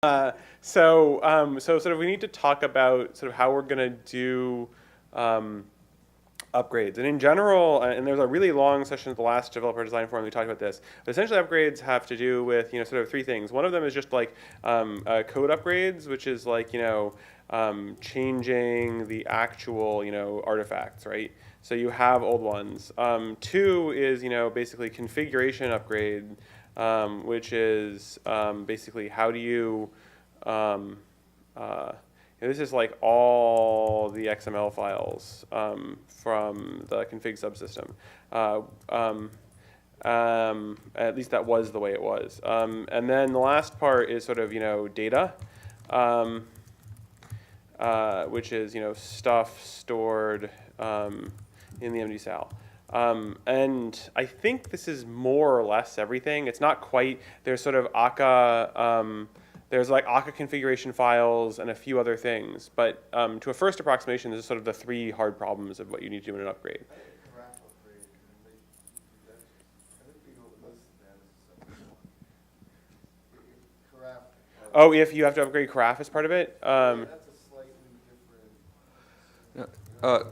So sort of we need to talk about sort of how we're going to do upgrades. And in general, and there's a really long session at the last developer design forum we talked about this. But essentially, upgrades have to do with sort of three things. One of them is just like code upgrades, which is like changing the actual artifacts, right? So you have old ones. Two is basically configuration upgrade, which is basically how do you this is like all the XML files from the config subsystem. At least that was the way it was. And then the last part is sort of data, which is stuff stored in the MD-SAL. And I think this is more or less everything. It's not quite. There's sort of Akka. There's like Akka configuration files and a few other things. But to a first approximation, this is sort of the three hard problems of what you need to do in an upgrade. Oh, if you have to upgrade Carafe as part of it? That's a slightly different...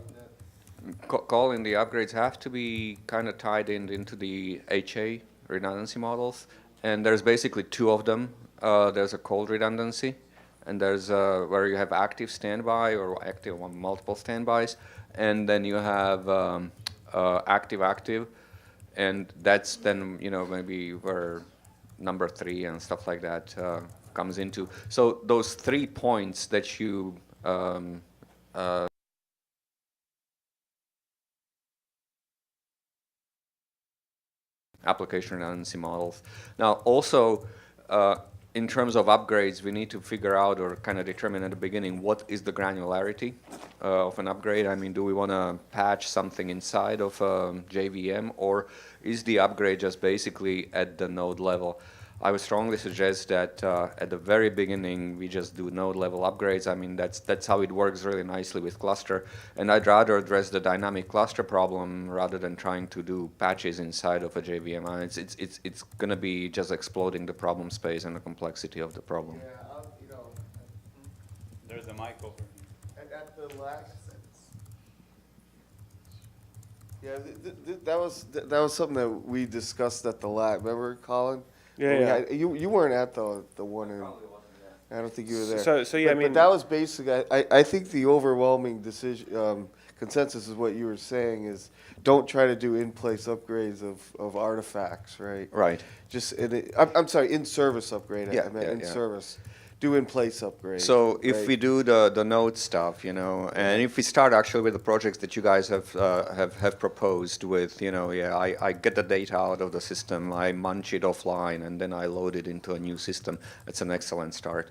Colin, the upgrades have to be kind of tied into the HA redundancy models. And there's basically two of them. There's a cold redundancy, and there's where you have active standby or active multiple standbys, and then you have active, and that's then maybe where number 3 and stuff like that comes into. So those 3 points that you application redundancy models. Now also in terms of upgrades, we need to figure out or kind of determine at the beginning what is the granularity of an upgrade. I mean, do we want to patch something inside of a JVM, or is the upgrade just basically at the node level? I would strongly suggest that at the very beginning we just do node level upgrades. I mean, that's how it works really nicely with cluster. And I'd rather address the dynamic cluster problem rather than trying to do patches inside of a JVM. It's going to be just exploding the problem space and the complexity of the problem. Yeah, There's a mic over here. at the last. Yeah, that was something that we discussed at the lab. Remember, Colin? Yeah. You weren't at the one in. I don't think you were there. So yeah, but that was basically. I think the overwhelming decision consensus is what you were saying is don't try to do in-place upgrades of artifacts, right? Right. Just I'm sorry, in-service upgrade. Yeah, I meant yeah, in-service. Do in-place upgrades. So if right? we do the node stuff, and if we start actually with the projects that you guys have proposed with, I get the data out of the system, I munch it offline, and then I load it into a new system. That's an excellent start.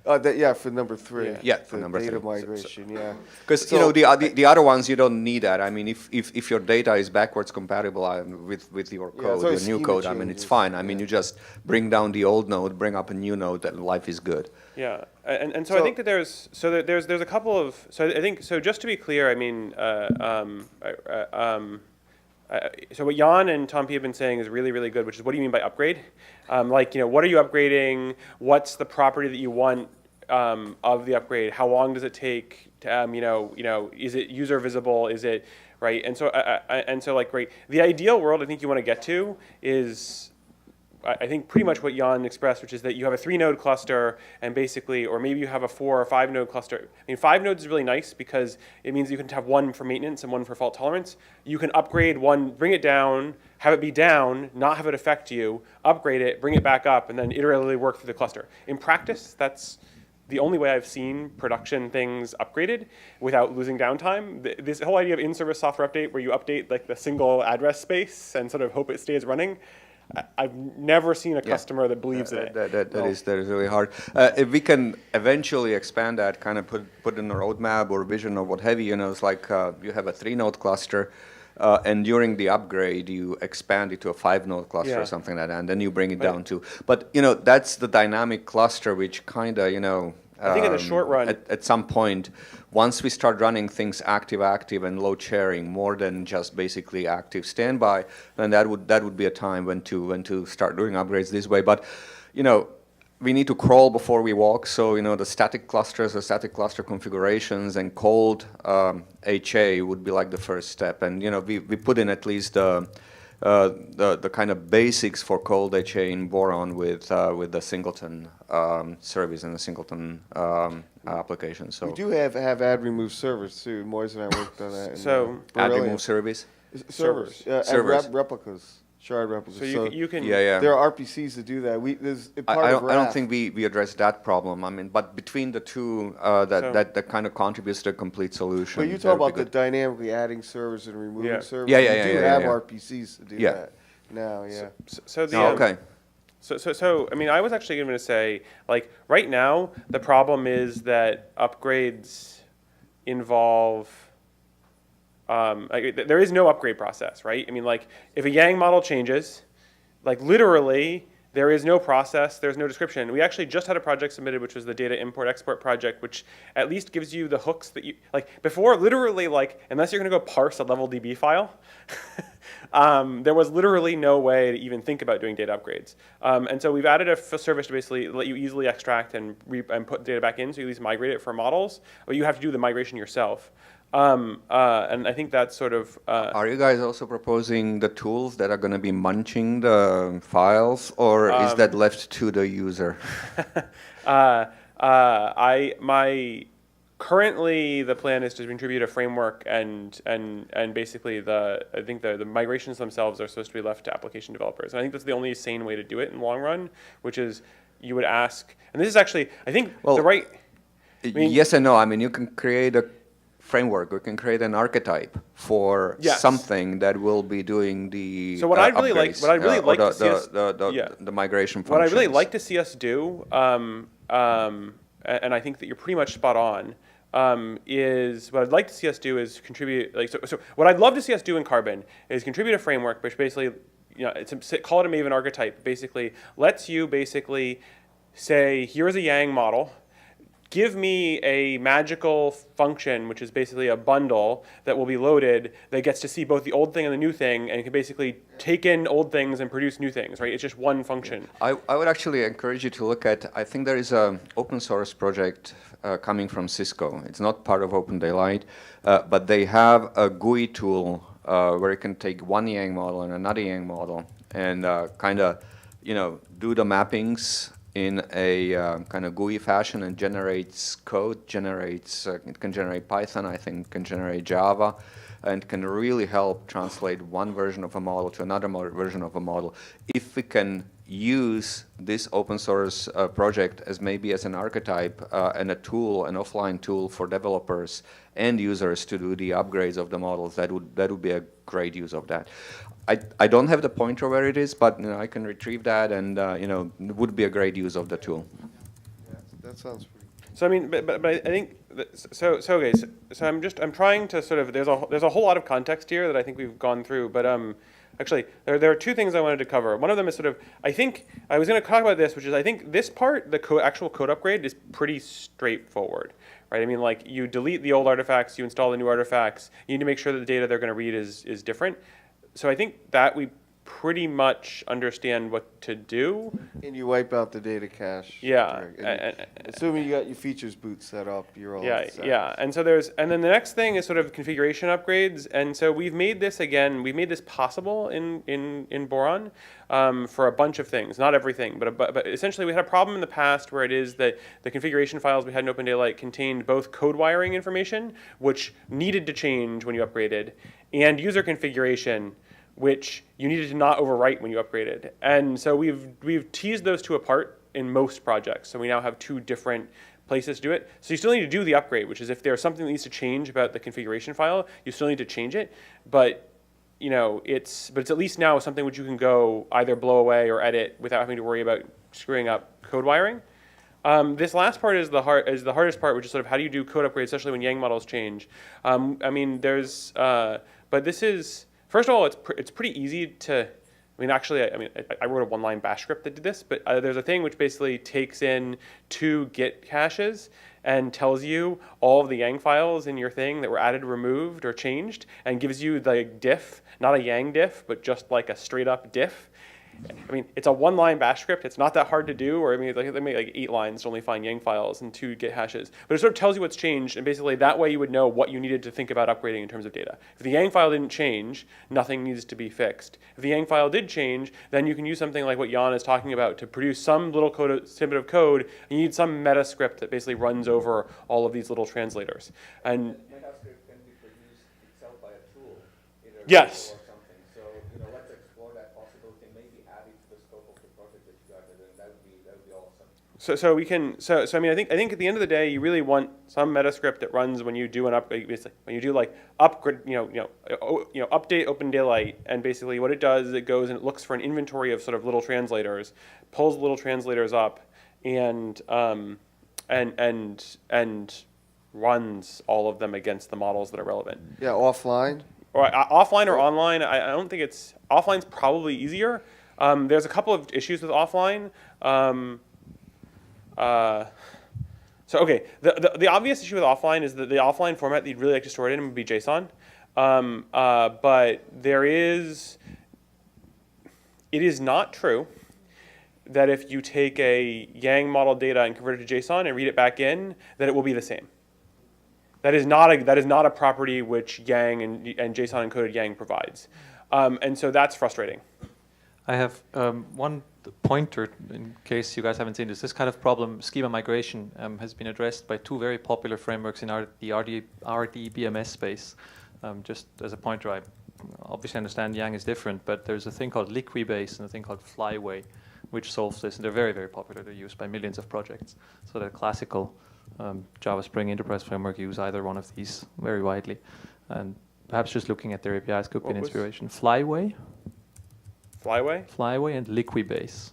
For number 3. Yeah, for number 3. Data migration, yeah. Because the other ones you don't need that. I mean, if your data is backwards compatible with your code, your new code, I mean, it's fine. I mean, you just bring down the old node, bring up a new node, and life is good. Yeah, and so I think that there's a couple of just to be clear, I mean, so what Jan and Tom P have been saying is really, really good, which is what do you mean by upgrade? What are you upgrading? What's the property that you want of the upgrade? How long does it take? Is it user visible? Is it right? And so like great. The ideal world I think you want to get to is I think pretty much what Jan expressed, which is that you have a 3-node cluster and basically, or maybe you have a 4 or 5-node cluster. I mean, 5 nodes is really nice because it means you can have one for maintenance and one for fault tolerance. You can upgrade one, bring it down, have it be down, not have it affect you, upgrade it, bring it back up, and then iteratively work through the cluster. In practice, that's the only way I've seen production things upgraded without losing downtime. This whole idea of in-service software update where you update like the single address space and sort of hope it stays running, I've never seen a customer that believes in it. That is really hard. If we can eventually expand that, kind of put in a roadmap or vision or what have you, it's like you have a 3-node cluster, and during the upgrade you expand it to a 5-node cluster or something like that, and then you bring it down to. But that's the dynamic cluster, which kind of I think in the short run, at some point, once we start running things active, and load sharing more than just basically active standby, then that would be a time when to start doing upgrades this way. But we need to crawl before we walk. So, you know, the static clusters, the static cluster configurations, and cold HA would be like the first step. And, you know, we put in at least the kind of basics for cold HA in Boron with the singleton service and the singleton application. So We do have add remove servers too. Moise and I worked on that. in, So- add Beryllium. remove service. Servers. And Servers. replicas. Shard replicas. So you can. Yeah. There are RPCs to do that. There's part I of don't RAF. think we addressed that problem. I mean, but between the two, that kind of contributes to a complete solution. But you That talk would about be the good. dynamically adding servers and removing Yeah. servers. Yeah, We yeah, do yeah, have yeah. RPCs to do Yeah. that now. Yeah. So the Oh, okay. So I mean, I was actually going to say, like, right now the problem is that upgrades involve. There is no upgrade process, right? I mean, like, if a Yang model changes, like, literally, there is no process, there's no description. We actually just had a project submitted, which was the data import-export project, which at least gives you the hooks that you, like, before, literally, like, unless you're going to go parse a level DB file, there was literally no way to even think about doing data upgrades. And so we've added a service to basically let you easily extract and put data back in, so you at least migrate it for models, but you have to do the migration yourself. And I think that's sort of. Are you guys also proposing the tools that are going to be munching the files, or is that left to the user? Currently the plan is to contribute a framework and basically I think the migrations themselves are supposed to be left to application developers. And I think that's the only sane way to do it in the long run, which is you would ask, and this is actually, I think the right. mean- Yes and no. I mean, you can create a framework. You can create an archetype for Yes. something that will be doing the So what I'd really like- upgrades, what I'd really or like the, to see us- the migration What functions. I really like to see us do, and I think that you're pretty much spot on, is what I'd like to see us do is contribute, like, so what I'd love to see us do in Carbon is contribute a framework which basically, you know, call it a Maven archetype, basically lets you basically say, here's a Yang model, give me a magical function, which is basically a bundle that will be loaded that gets to see both the old thing and the new thing, and can basically take in old things and produce new things, right? It's just one function. I would actually encourage you to look at, I think there is an open source project coming from Cisco. It's not part of OpenDaylight, but they have a GUI tool where you can take one Yang model and another Yang model and kind of, you know, do the mappings in a kind of GUI fashion and generates code, it can generate Python, I think, can generate Java, and can really help translate one version of a model to another version of a model. If we can use this open source project as maybe as an archetype and a tool, an offline tool for developers and users to do the upgrades of the models, that would be a great use of that. I don't have the pointer where it is, but, you know, I can retrieve that, and you know, it would be a great use of the tool. Yeah, that sounds pretty. So I mean, but I think so okay. So I'm trying to sort of there's a whole lot of context here that I think we've gone through, but actually there are two things I wanted to cover. One of them is sort of I think I was going to talk about this, which is I think this part, the actual code upgrade, is pretty straightforward, right? I mean, like, you delete the old artifacts, you install the new artifacts. You need to make sure that the data they're going to read is different. So I think that we pretty much understand what to do. And you wipe out the data cache. Yeah. And assuming you got your features boot set up, you're all set. Yeah. And so and then the next thing is sort of configuration upgrades. And so we've made this possible in Boron for a bunch of things, not everything, but essentially we had a problem in the past where it is that the configuration files we had in OpenDaylight contained both code wiring information, which needed to change when you upgraded, and user configuration, which you needed to not overwrite when you upgraded. And so we've teased those two apart in most projects. So we now have two different places to do it. So you still need to do the upgrade, which is if there's something that needs to change about the configuration file, you still need to change it. But you know, it's at least now something which you can go either blow away or edit without having to worry about screwing up code wiring. This last part is the hardest part, which is sort of how do you do code upgrades, especially when Yang models change. I mean, but this is. First of all, it's pretty easy to, I mean, actually, I wrote a one-line bash script that did this, but there's a thing which basically takes in 2 Git caches and tells you all of the Yang files in your thing that were added, removed, or changed, and gives you the diff, not a Yang diff, but just like a straight-up diff. I mean, it's a one-line bash script. It's not that hard to do, or I mean, like, they make like 8 lines to only find Yang files and 2 Git hashes. But it sort of tells you what's changed, and basically that way you would know what you needed to think about upgrading in terms of data. If the Yang file didn't change, nothing needs to be fixed. If the Yang file did change, then you can use something like what Jan is talking about to produce some little snippet of code. And you need some meta script that basically runs over all of these little translators. And Metascript can be produced itself by a tool, either yes. or something. So let's explore that possibility. Maybe add it to the scope of the project that you guys are doing. That would be awesome. So we can. So I mean, I think at the end of the day, you really want some meta script that runs when you do an upgrade. When you do like upgrade, update OpenDaylight, and basically what it does is it goes and it looks for an inventory of sort of little translators, pulls the little translators up, and runs all of them against the models that are relevant. Yeah, offline. Or offline or online. I don't think it's offline's probably easier. There's a couple of issues with offline. So okay, the obvious issue with offline is that the offline format that you'd really like to store it in would be JSON. But it is not true that if you take a Yang model data and convert it to JSON and read it back in, that it will be the same. That is not a property which Yang and JSON encoded Yang provides. And so that's frustrating. I have one pointer in case you guys haven't seen this. This kind of problem, schema migration, has been addressed by 2 very popular frameworks in the RDBMS space. Just as a pointer, I obviously understand Yang is different, but there's a thing called Liquibase and a thing called Flyway, which solves this. And they're very, very popular. They're used by millions of projects. So the classical Java Spring Enterprise framework use either one of these very widely. And perhaps just looking at their APIs could be an inspiration. Flyway and Liquibase.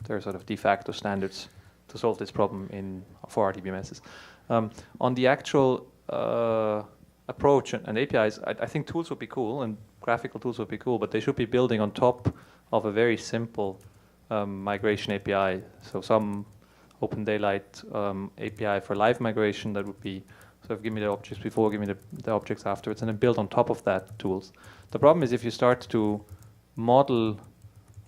They're sort of de facto standards to solve this problem for RDBMSs. On the actual approach and APIs, I think tools would be cool and graphical tools would be cool, but they should be building on top of a very simple migration API. So some OpenDaylight API for live migration that would be sort of give me the objects before, give me the objects afterwards, and then build on top of that tools. The problem is if you start to model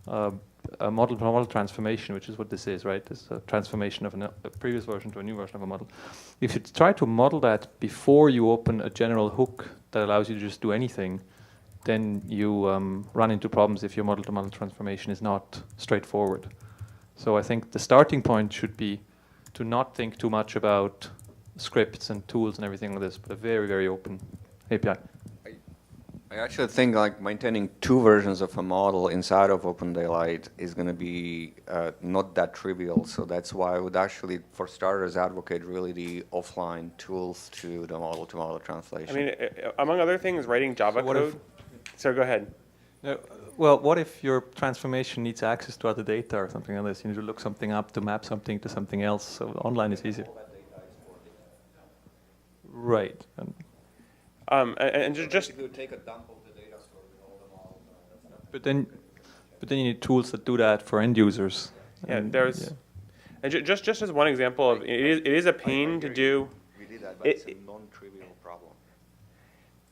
a model transformation, which is what this is, right? This is a transformation of a previous version to a new version of a model. If you try to model that before you open a general hook that allows you to just do anything, then you run into problems if your model-to-model transformation is not straightforward. So I think the starting point should be to not think too much about scripts and tools and everything like this, but a very, very open API. I actually think like maintaining 2 versions of a model inside of OpenDaylight is going to be not that trivial. So that's why I would actually, for starters, advocate really the offline tools to the model-to-model translation. I mean, among other things, writing Java code. So go ahead. Well, what if your transformation needs access to other data or something like this? You need to look something up to map something to something else. So online is easier. Right. And just take a dump of the data store with all the models and stuff. But then you need tools that do that for end users. yeah, And, there's and just as one example of it is a pain to do. We did that, but it's a non-trivial problem.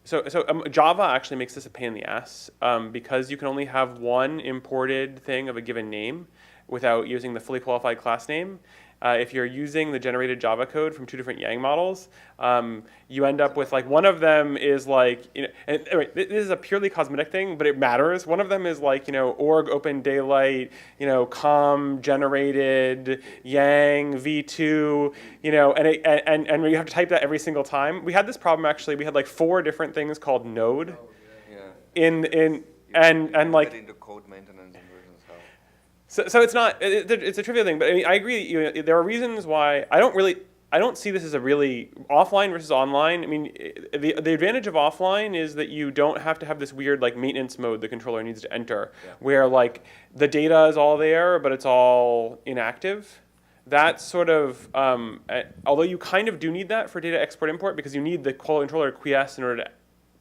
So Java actually makes this a pain in the ass because you can only have one imported thing of a given name without using the fully qualified class name. If you're using the generated Java code from 2 different Yang models, you end up with like one of them is like, and anyway, this is a purely cosmetic thing, but it matters. One of them is like, org OpenDaylight, com generated Yang v2, and you have to type that every single time. We had this problem actually. We had like 4 different things called Node and like into code maintenance and versions how. So it's not, it's a trivial thing, but I mean, I agree, there are reasons why I don't see this as a really offline versus online. I mean, the advantage of offline is that you don't have to have this weird like maintenance mode the controller needs to enter, where like the data is all there, but it's all inactive. That's sort of, although you kind of do need that for data export import because you need the controller to quiesce in order to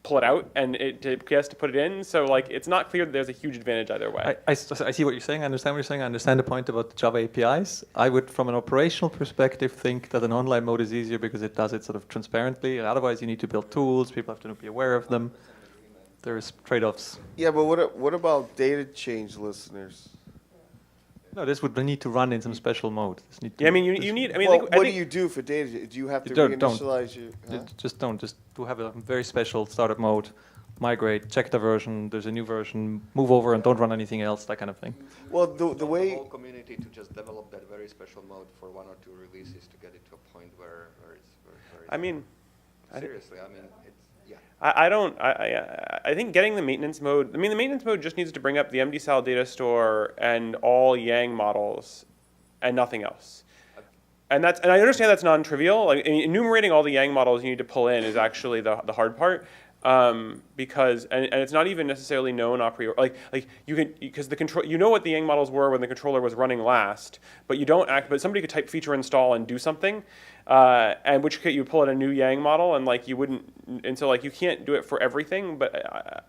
pull it out and to put it in. So like it's not clear that there's a huge advantage either way. I see what you're saying. I understand what you're saying. I understand the point about the Java APIs. I would, from an operational perspective, think that an online mode is easier because it does it sort of transparently. And otherwise, you need to build tools. People have to be aware of them. there's trade-offs. Yeah, but what about data change listeners? No, this would need to run in some special mode. This need to, Yeah, I mean, this- you need. I mean, Well, like, I what do think, you do for data? Do you have to You don't. reinitialize your? Huh? Just don't. Just to have a very special startup mode, migrate, check the version. There's a new version. Move over and don't run anything else. That kind of thing. Well, the way whole community to just develop that very special mode for 1 or 2 releases to get it to a point where it's I mean, seriously, I mean, it's, yeah. I don't. I think getting the maintenance mode. I mean, the maintenance mode just needs to bring up the MD-style data store and all Yang models, and nothing else. And I understand that's non-trivial. Like enumerating all the Yang models you need to pull in is actually the hard part, because and it's not even necessarily known a priori. Like you can, because the control, you know what the Yang models were when the controller was running last, but you don't act. But somebody could type feature install and do something, and which you pull in a new Yang model, and like you wouldn't, and so like you can't do it for everything. But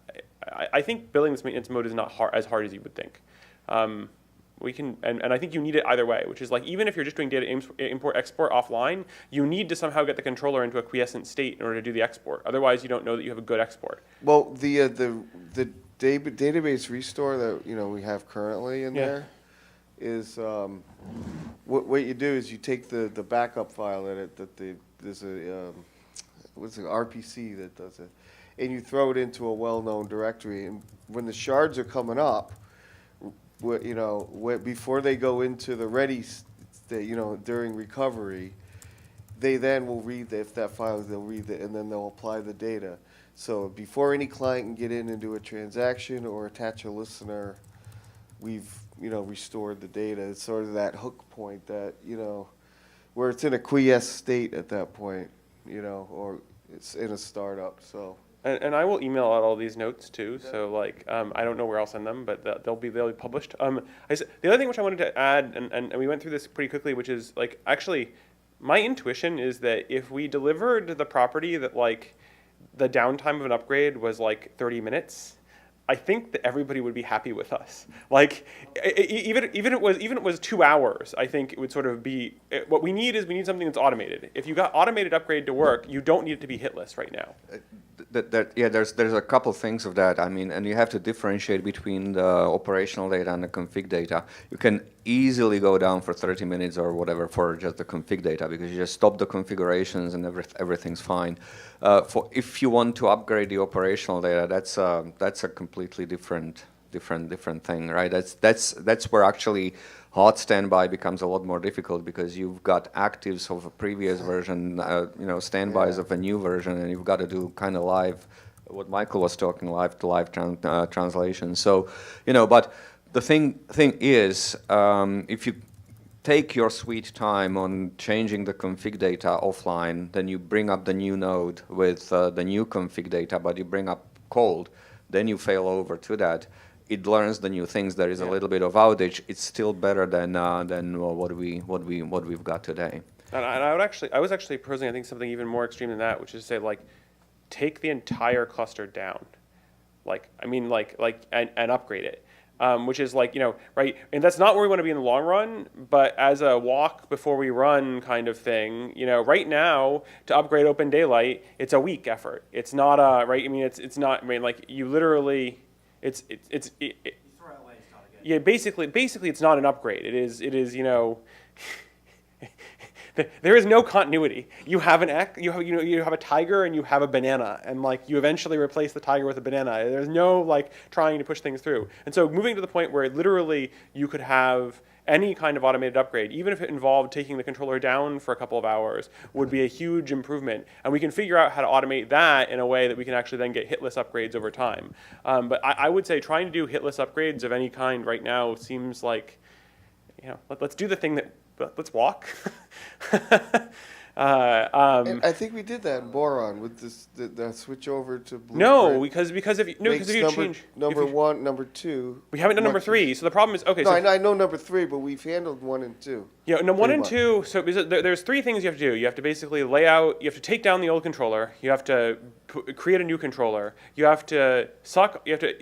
I think building this maintenance mode is not as hard as you would think. We can, and I think you need it either way, which is like even if you're just doing data import export offline, you need to somehow get the controller into a quiescent state in order to do the export. Otherwise, you don't know that you have a good export. well the database restore that we have currently in Yeah. there is what you do is you take the backup file there's a what's it, RPC that does it, and you throw it into a well-known directory, and when the shards are coming up, before they go into the ready state, during recovery, they then will read if that file, they'll read it, and then they'll apply the data. So before any client can get in and do a transaction or attach a listener, we've restored the data. It's sort of that hook point that where it's in a quiescent state at that point, or it's in a startup. So. And I will email out all these notes too. So like I don't know where I'll send them, but they'll be published. The other thing which I wanted to add, and we went through this pretty quickly, which is like actually my intuition is that if we delivered the property that like the downtime of an upgrade was like 30 minutes, I think that everybody would be happy with us. Like even if it was 2 hours, I think it would sort of be what we need something that's automated. If you got automated upgrade to work, you don't need it to be hitless right now. There's a couple things of that. I mean, and you have to differentiate between the operational data and the config data. You can easily go down for 30 minutes or whatever for just the config data because you just stop the configurations and everything's fine. If you want to upgrade the operational data, that's a completely different thing, right? That's where actually hot standby becomes a lot more difficult because you've got actives of a previous version, standbys of a new version, and you've got to do kind of live, what Michael was talking, live to live translation. So, but the thing is, if you take your sweet time on changing the config data offline, then you bring up the new node with the new config data, but you bring up cold, then you fail over to that. It learns the new things. There is a little bit of outage. It's still better than what we've got today. And I was actually proposing I think something even more extreme than that, which is to say like take the entire cluster down, and upgrade it. Which is like, right, and that's not where we want to be in the long run, but as a walk before we run kind of thing, right now to upgrade OpenDaylight, it's a week effort. It's not right. I mean, it's not. I mean, like you literally, yeah. Basically, it's not an upgrade. It is. There is no continuity. You have you have a tiger and you have a banana, and like you eventually replace the tiger with a banana. There's no like trying to push things through. And so moving to the point where literally you could have any kind of automated upgrade, even if it involved taking the controller down for a couple of hours, would be a huge improvement. And we can figure out how to automate that in a way that we can actually then get hitless upgrades over time. But I would say trying to do hitless upgrades of any kind right now seems like, let's do the thing that. Let's walk. And I think we did that in Boron with the switch over to Blueprint. No, because if you change number one, number two. We haven't done number 3. So the problem is okay. No, so I know number 3, but we've handled 1 and 2. Yeah, no, 1 and much. 2. So there's 3 things you have to do. You have to basically lay out. You have to take down the old controller. You have to create a new controller. You have to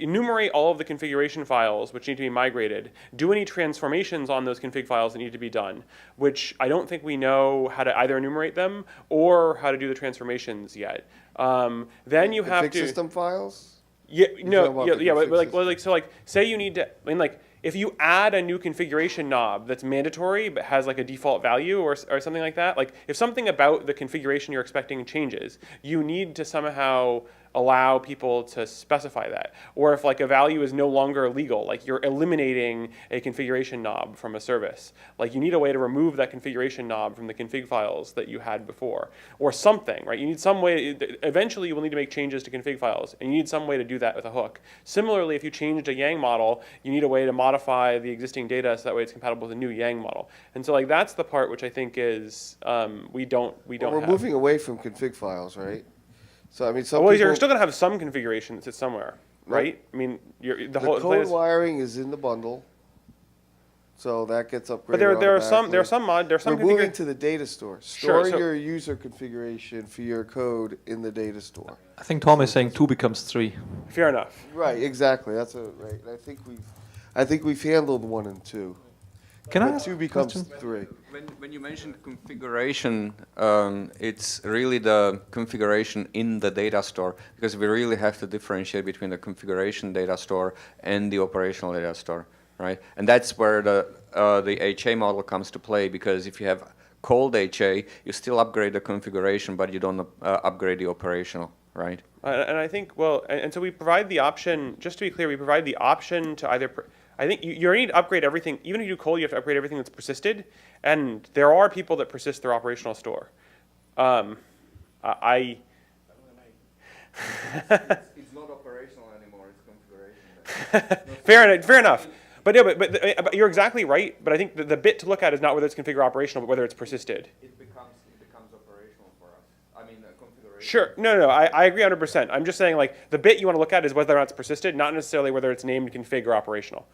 enumerate all of the configuration files which need to be migrated. Do any transformations on those config files that need to be done, which I don't think we know how to either enumerate them or how to do the transformations yet. Then you have config to system files. Yeah, talking no, about yeah, the yeah, but config like, well, system. like, so like, say you need to, I mean, like, if you add a new configuration knob that's mandatory but has like a default value or something like that, like if something about the configuration you're expecting changes, you need to somehow allow people to specify that. Or if like a value is no longer legal, like you're eliminating a configuration knob from a service, like you need a way to remove that configuration knob from the config files that you had before, or something, right? You need some way, eventually you will need to make changes to config files, and you need some way to do that with a hook. Similarly, if you changed a Yang model, you need a way to modify the existing data so that way it's compatible with a new Yang model. And so like that's the part which I think is we don't Well, we're have. moving away from config files, right? So I mean, some Well, people, you're still going to have some configuration that sits somewhere, right? I mean, the the whole code wiring is in the bundle, so that gets upgraded. but there are some We're moving to the data store. Sure, Store so- your user configuration for your code in the data store. I think Tom is saying 2 becomes 3. Fair enough. Right, exactly. That's right. I think we've handled 1 and 2. Can I But ask 2 a becomes question? 3. When you mentioned configuration, it's really the configuration in the data store, because we really have to differentiate between the configuration data store and the operational data store, right? And that's where the HA model comes to play, because if you have cold HA, you still upgrade the configuration, but you don't upgrade the operational, right? And I think, well, and so we provide the option, just to be clear, we provide the option to either, I think you already need to upgrade everything, even if you do cold, you have to upgrade everything that's persisted, and there are people that persist their operational store. It's not operational anymore, it's configuration. Fair enough. But no, but you're exactly right, but I think the bit to look at is not whether it's configure operational, but whether it's persisted. It becomes operational for us. I mean, configuration. Sure. No, I agree 100%. I'm just saying, like, the bit you want to look at is whether or not it's persisted, not necessarily whether it's named config or operational.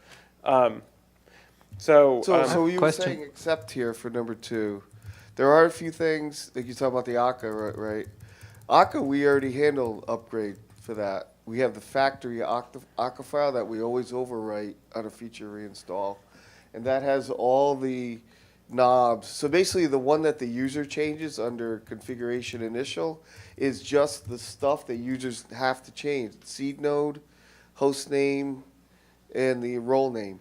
So you were Question. saying except here for number 2. There are a few things, like you talk about the Akka, right? Akka, we already handle upgrade for that. We have the factory Akka file that we always overwrite on a feature reinstall. And that has all the knobs. So basically the one that the user changes under configuration initial is just the stuff that users have to change. Seed node, host name, and the role name.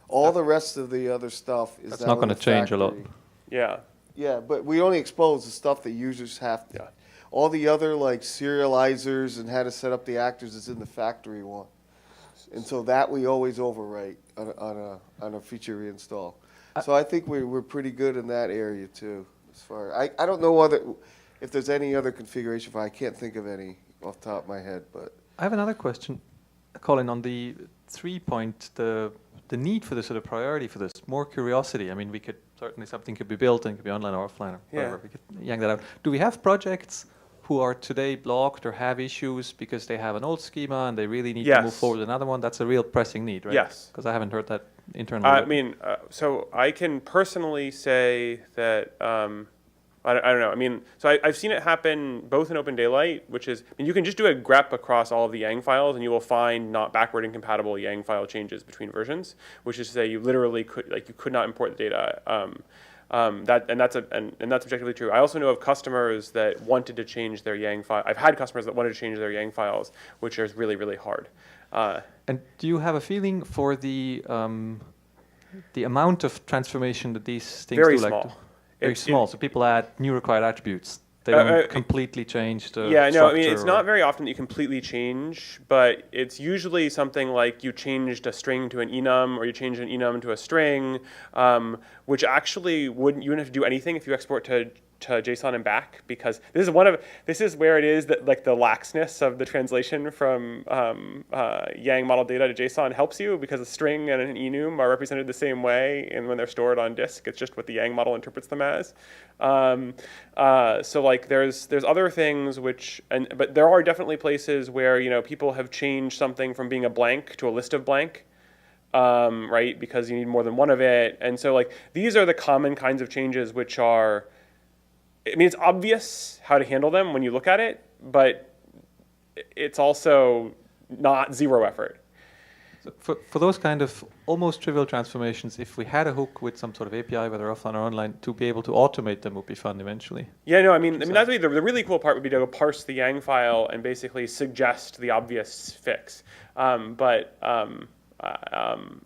All the rest of the other stuff is That's down not in gonna the change a lot. factory. Yeah. Yeah, but we only expose the stuff that users have to. Yeah. All the other like serializers and how to set up the actors is in the factory one. And so that we always overwrite on a feature reinstall. So I think we're pretty good in that area too. As far I don't know if there's any other configuration file. I can't think of any off the top of my head, but I have another question, Colin, on the 3 point, the need for this sort of priority for this, more curiosity. I mean, we could certainly, something could be built and it could be online or offline or whatever. Yeah. We could yank that out. Do we have projects who are today blocked or have issues because they have an old schema and they really need to move Yes. forward with another one? That's a real pressing need, right? Yes. Because I haven't heard that internally. I mean, so I can personally say that I don't know. I mean, so I've seen it happen both in OpenDaylight, which is, I mean, you can just do a grep across all of the Yang files, and you will find not backward incompatible Yang file changes between versions, which is to say you literally could, like, you could not import the data. That's objectively true. I also know of customers that wanted to change their Yang file. I've had customers that wanted to change their Yang files, which is really, really hard. And do you have a feeling for the amount of transformation that these things Very do? small. Very It- small. it- So people add new required attributes. They don't completely change the Yeah, no, I mean, structure it's or- not very often that you completely change, but it's usually something like you changed a string to an enum, or you changed an enum to a string, which actually you wouldn't have to do anything if you export to JSON and back, because this is where it is that, like, the laxness of the translation from Yang model data to JSON helps you, because a string and an enum are represented the same way, and when they're stored on disk, it's just what the Yang model interprets them as. So like there's other things but there are definitely places where, you know, people have changed something from being a blank to a list of blank. Right, because you need more than one of it, and so like these are the common kinds of changes which are, I mean, it's obvious how to handle them when you look at it, but it's also not zero effort. So for those kind of almost trivial transformations, if we had a hook with some sort of API, whether offline or online, to be able to automate them would be fun eventually. Yeah, no, I mean that's the really cool part would be to go parse the Yang file and basically suggest the obvious fix.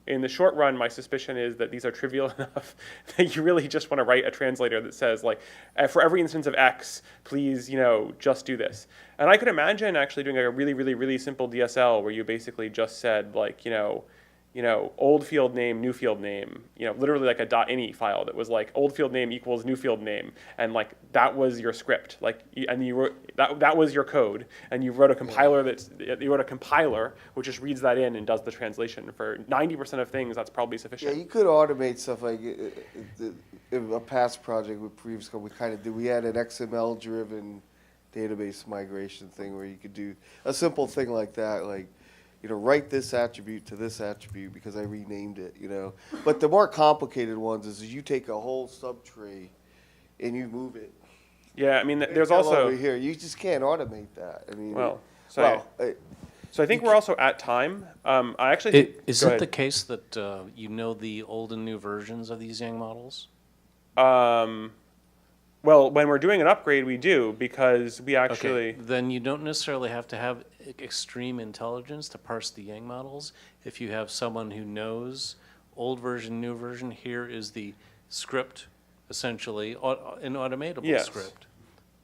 In the short run, my suspicion is that these are trivial enough that you really just want to write a translator that says, like, for every instance of X, please, just do this. And I could imagine actually doing like a really, really, really simple DSL where you basically just said, like, old field name, new field name, literally like a .ini file that was like old field name equals new field name, and like that was your script, like, and you wrote that was your code, and you wrote a compiler which just reads that in and does the translation. For 90% of things, that's probably sufficient. Yeah, you could automate stuff like in a past project with previous code. We kind of did. We had an XML-driven database migration thing where you could do a simple thing like that, like, write this attribute to this attribute because I renamed it, But the more complicated ones is you take a whole subtree and you move it. Yeah, I mean, there's Come also over here. You just can't automate that. I mean, so I think we're also at time. I actually think, Is go it ahead. the case that the old and new versions of these Yang models? Well, when we're doing an upgrade, we do, because we actually. Okay, then you don't necessarily have to have extreme intelligence to parse the Yang models. If you have someone who knows old version, new version, here is the script, essentially, an automatable Yes. script.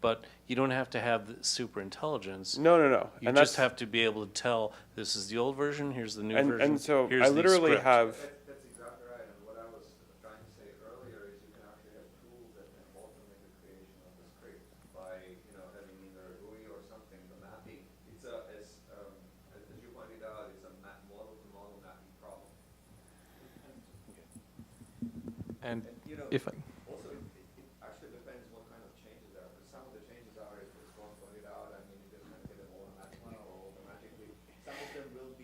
But you don't have to have the super intelligence. No. You And just that's, have to be able to tell, this is the old version, here's the new and, version, and so here's I the literally script. have. That's exactly right. And what I was trying to say earlier is you can actually have tools that can automate the creation of the script by, having either a GUI or something. The mapping, it's as you pointed out, it's a model-to-model mapping problem. And And if also it actually depends what kind of changes there are. Because some of the changes are, if it's going to pointed out, I mean, you just kind of get them automatically or automatically. Some of them will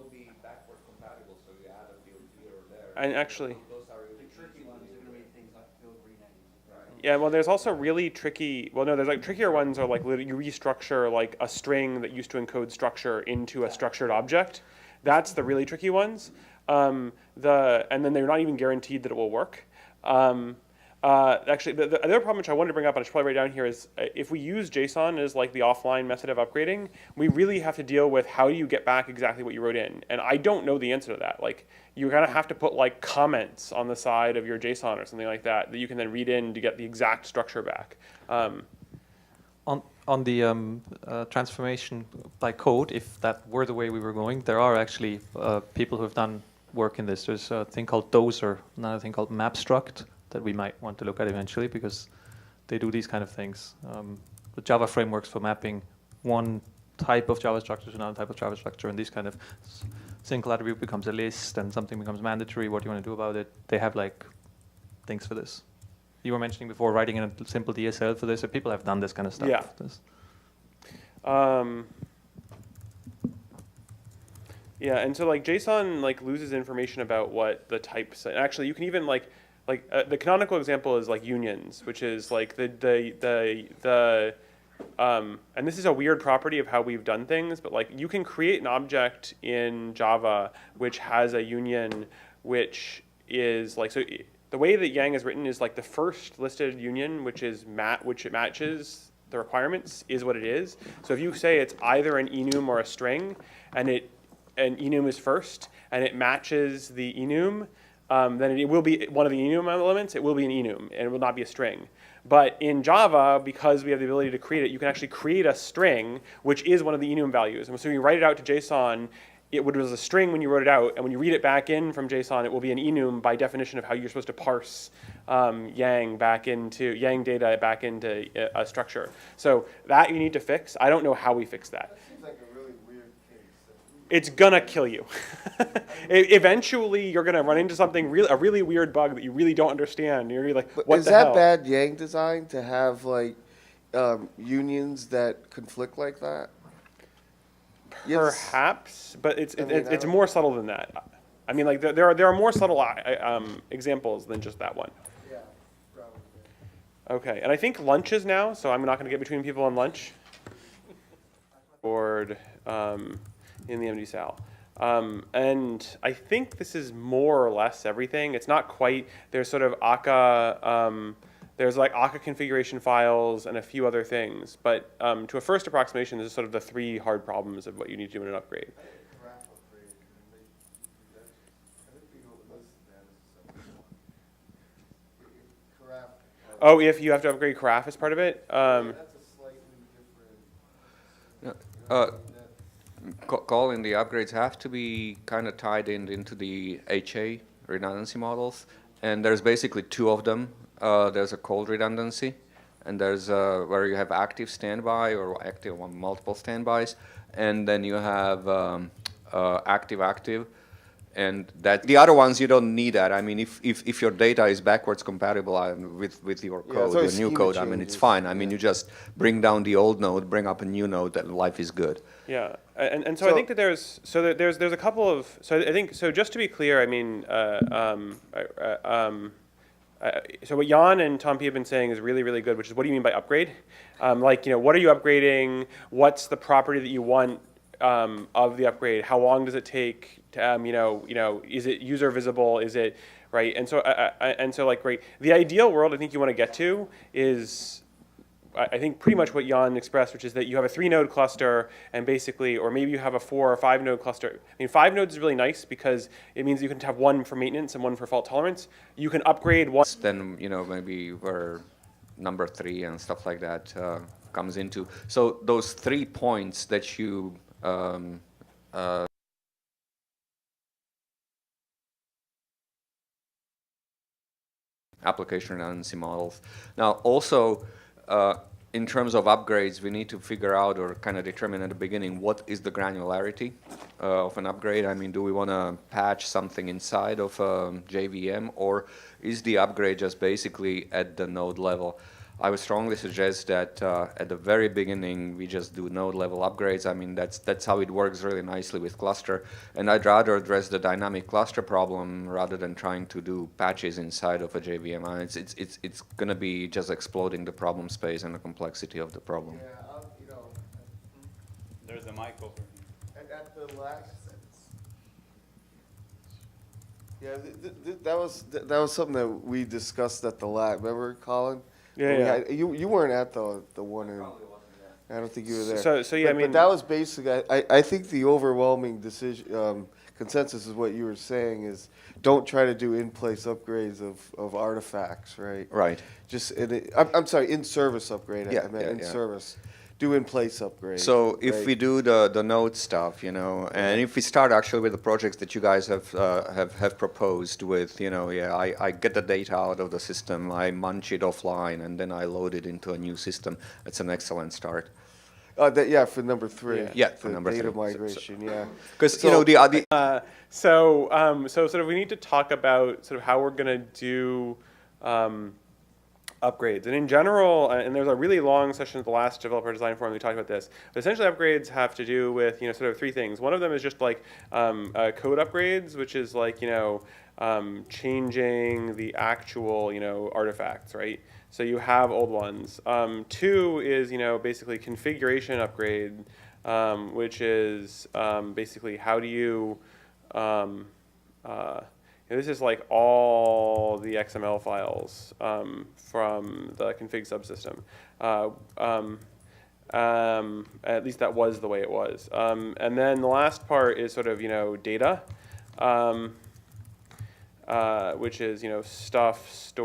be backward compatible, so you add a field here or there. And actually, Those are really Tricky ones are going to be things like field renaming. right. yeah, well, there's also really tricky. Well, no, there's like trickier ones are like you restructure like a string that used to encode structure into a structured object. That's the really tricky ones. And then they're not even guaranteed that it will work. Actually, the other problem which I wanted to bring up, and I should probably write down here, is if we use JSON as like the offline method of upgrading, we really have to deal with how do you get back exactly what you wrote in. And I don't know the answer to that. Like, you're going to have to put like comments on the side of your JSON or something like that you can then read in to get the exact structure back. on the transformation by code, if that were the way we were going, there are actually people who have done work in this. There's a thing called Dozer, another thing called Mapstruct that we might want to look at eventually because they do these kind of things. The Java frameworks for mapping one type of Java structure to another type of Java structure, and these kind of single attribute becomes a list and something becomes mandatory. What do you want to do about it? They have like things for this. You were mentioning before writing in a simple DSL for this, so people have done this kind of stuff. Yeah. Yeah, and so like JSON like loses information about what the types. And actually, you can even the canonical example is like unions, which is like and this is a weird property of how we've done things, but like you can create an object in Java which has a union, which is like so. The way that Yang is written is like the first listed union, which it matches the requirements, is what it is. So if you say it's either an enum or a string, and enum is first, and it matches the enum, then it will be one of the enum elements. It will be an enum, and it will not be a string. But in Java, because we have the ability to create it, you can actually create a string, which is one of the enum values. And so you write it out to JSON. It was a string when you wrote it out, and when you read it back in from JSON, it will be an enum by definition of how you're supposed to parse Yang data back into a structure. So that you need to fix. I don't know how we fix that. That seems like a really weird case. It's gonna kill you. Eventually, you're gonna run into something a really weird bug that you really don't understand. You're gonna be like, But what is the that hell? bad Yang design to have like unions that conflict like that? Yes. Perhaps, but it's I don't- more subtle than that. I mean, like there are more subtle examples than just that one. Yeah, probably. Okay, and I think lunch is now, so I'm not going to get between people on lunch. Board in the MD Sal. And I think this is more or less everything. It's not quite, there's sort of Akka, there's like Akka configuration files and a few other things. But to a first approximation, this is sort of the three hard problems of what you need to do in an upgrade. Oh, if you have to upgrade Carafe as part of it? Colin, the upgrades have to be kind of tied into the HA redundancy models, and there's basically two of them. There's a cold redundancy, and there's where you have active standby or active on multiple standbys, and then you have active, and that the other ones you don't need that. I mean, if your data is backwards compatible with your code, it's always your new schema code, I mean, it's changes. fine. I mean, you just bring down the old node, bring up a new node, and life is good. Yeah, and so I think that there's a couple of, so I think, so just to be clear, I mean, so what Jan and Tom P have been saying is really, really good, which is what do you mean by upgrade? Like, what are you upgrading? What's the property that you want of the upgrade? How long does it take? Is it user visible? Is it, right? And so like, right, the ideal world I think you want to get to is, I think pretty much what Jan expressed, which is that you have a 3-node cluster and basically, or maybe you have a 4 or 5-node cluster. I mean, 5 nodes is really nice because it means you can have one for maintenance and one for fault tolerance. You can upgrade one. Then, maybe where number 3 and stuff like that comes into. So those 3 points that you application redundancy models. Now, also, in terms of upgrades, we need to figure out or kind of determine at the beginning what is the granularity of an upgrade. I mean, do we want to patch something inside of JVM, or is the upgrade just basically at the node level? I would strongly suggest that at the very beginning we just do node level upgrades. I mean, that's how it works really nicely with cluster, and I'd rather address the dynamic cluster problem rather than trying to do patches inside of a JVM. It's going to be just exploding the problem space and the complexity of the problem. Yeah, There's a mic over here. at the last yeah, that was something that we discussed at the lab. Remember, Colin? Yeah. You weren't at the one in. I don't think you were there. So yeah, but that was basically. I think the overwhelming decision consensus is what you were saying is don't try to do in-place upgrades of artifacts, right? Right. Just I'm sorry, in-service upgrade. Yeah, I meant yeah, in-service. Do in-place upgrades. So if right? we do the node stuff, and if we start actually with the projects that you guys have proposed with, I get the data out of the system, I munch it offline, and then I load it into a new system. That's an excellent start. Yeah, for number 3. Yeah, for the number data 3. migration. Yeah. Because So sort of we need to talk about sort of how we're going to do upgrades. And in general, and there's a really long session at the last developer design forum we talked about this, but essentially upgrades have to do with, sort of 3 things. One of them is just like code upgrades, which is like, changing the actual, artifacts, right? So you have old ones. 2 is, basically configuration upgrade, which is basically how do you, this is like all the XML files from the config subsystem. At least that was the way it was. And then the last part is sort of, data, which is, stuff stored.